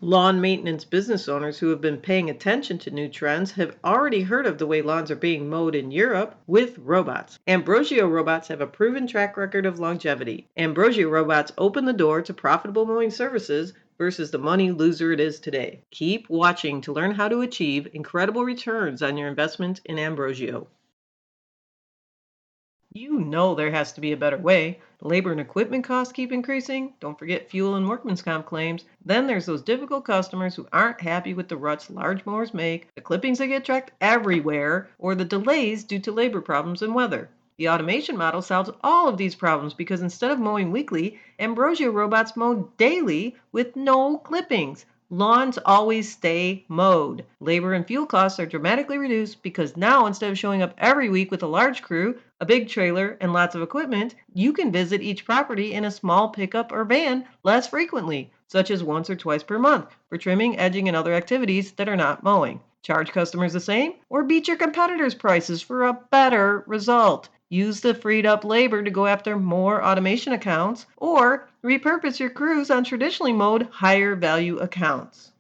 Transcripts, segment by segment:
Lawn maintenance business owners who have been paying attention to new trends have already heard of the way lawns are being mowed in Europe with robots. Ambrogio robots have a proven track record of longevity. Ambrogio robots open the door to profitable mowing services versus the money loser it is today. Keep watching to learn how to achieve incredible returns on your investment in Ambrogio. You know there has to be a better way. Labor and equipment costs keep increasing. Don't forget fuel and workman's comp claims. Then there's those difficult customers who aren't happy with the ruts large mowers make, the clippings that get tracked everywhere, or the delays due to labor problems and weather. The automation model solves all of these problems because instead of mowing weekly, Ambrosio robots mow daily with no clippings. Lawns always stay mowed. Labor and fuel costs are dramatically reduced because now instead of showing up every week with a large crew, a big trailer, and lots of equipment, you can visit each property in a small pickup or van less frequently, such as once or twice per month, for trimming, edging, and other activities that are not mowing. Charge customers the same or beat your competitors' prices for a better result. Use the freed up labor to go after more automation accounts or repurpose your crews on traditionally mowed higher value accounts.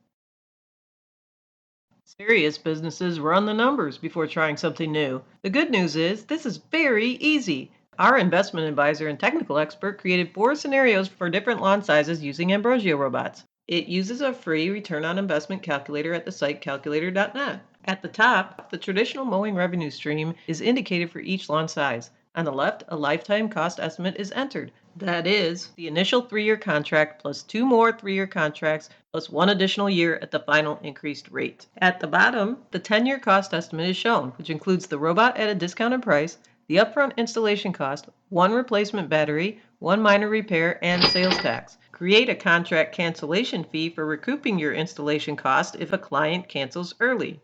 Serious businesses run the numbers before trying something new. The good news is this is very easy. Our investment advisor and technical expert created 4 scenarios for different lawn sizes using Ambrosio robots. It uses a free return on investment calculator at the site calculator.net. At the top, the traditional mowing revenue stream is indicated for each lawn size. On the left, a lifetime cost estimate is entered. That is, the initial 3-year contract plus 2 more 3-year contracts plus 1 additional year at the final increased rate. At the bottom, the 10-year cost estimate is shown, which includes the robot at a discounted price, the upfront installation cost, 1 replacement battery, 1 minor repair, and sales tax. Create a contract cancellation fee for recouping your installation cost if a client cancels early.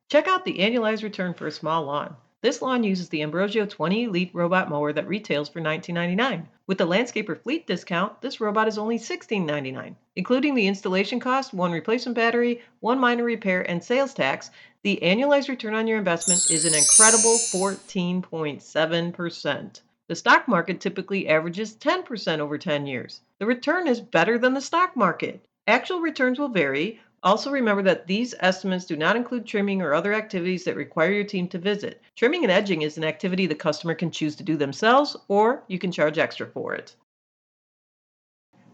Check out the annualized return for a small lawn. This lawn uses the Ambrosio 20 Elite robot mower that retails for $19.99. With the Landscaper Fleet discount, this robot is only $16.99. Including the installation cost, 1 replacement battery, 1 minor repair, and sales tax, the annualized return on your investment is an incredible 14.7%. The stock market typically averages 10% over 10 years. The return is better than the stock market. Actual returns will vary. Also, remember that these estimates do not include trimming or other activities that require your team to visit. Trimming and edging is an activity the customer can choose to do themselves, or you can charge extra for it.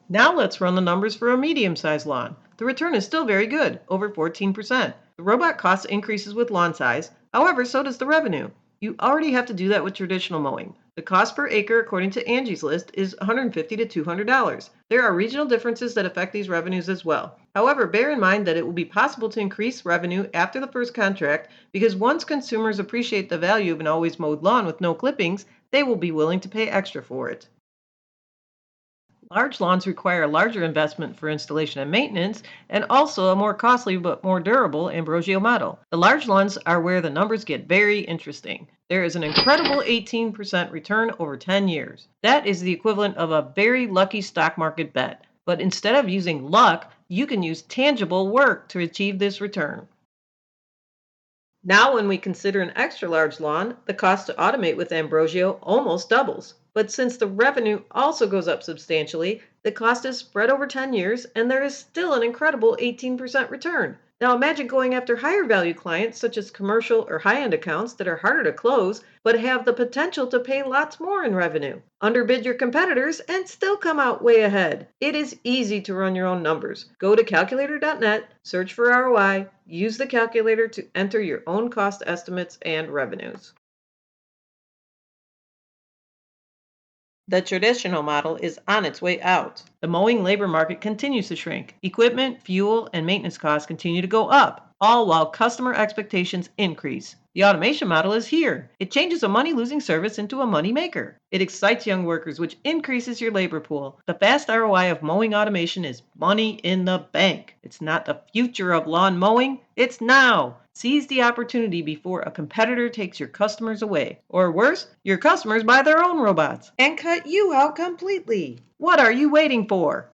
Now let's run the numbers for a medium-sized lawn. The return is still very good, over 14%. The robot cost increases with lawn size, however, so does the revenue. You already have to do that with traditional mowing. The cost per acre, according to Angie's List, is $150 to $200. There are regional differences that affect these revenues as well. However, bear in mind that it will be possible to increase revenue after the first contract because once consumers appreciate the value of an always mowed lawn with no clippings, they will be willing to pay extra for it. Large lawns require a larger investment for installation and maintenance, and also a more costly but more durable Ambrosio model. The large lawns are where the numbers get very interesting. There is an incredible 18% return over 10 years. That is the equivalent of a very lucky stock market bet. But instead of using luck, you can use tangible work to achieve this return. Now, when we consider an extra large lawn, the cost to automate with Ambrosio almost doubles. But since the revenue also goes up substantially, the cost is spread over 10 years and there is still an incredible 18% return. Now imagine going after higher value clients such as commercial or high end accounts that are harder to close but have the potential to pay lots more in revenue. Underbid your competitors and still come out way ahead. It is easy to run your own numbers. Go to calculator.net, search for ROI, use the calculator to enter your own cost estimates and revenues. The traditional model is on its way out. The mowing labor market continues to shrink. Equipment, fuel, and maintenance costs continue to go up, all while customer expectations increase. The automation model is here. It changes a money losing service into a money maker. It excites young workers, which increases your labor pool. The fast ROI of mowing automation is money in the bank. It's not the future of lawn mowing, it's now. Seize the opportunity before a competitor takes your customers away. Or worse, your customers buy their own robots and cut you out completely. What are you waiting for?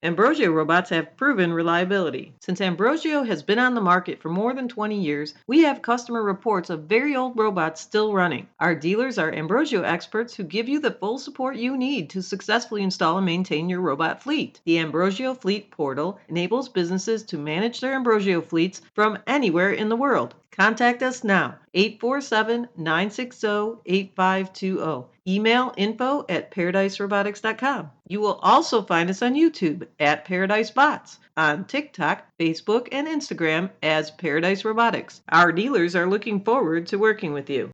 Ambrogio robots have proven reliability. Since Ambrogio has been on the market for more than 20 years, we have customer reports of very old robots still running. Our dealers are Ambrogio experts who give you the full support you need to successfully install and maintain your robot fleet. The Ambrogio Fleet Portal enables businesses to manage their Ambrogio fleets from anywhere in the world. Contact us now, 847-960-8520. Email info@paradiserobotics.com. You will also find us on YouTube at Paradise Bots, on TikTok, Facebook, and Instagram as Paradise Robotics. Our dealers are looking forward to working with you.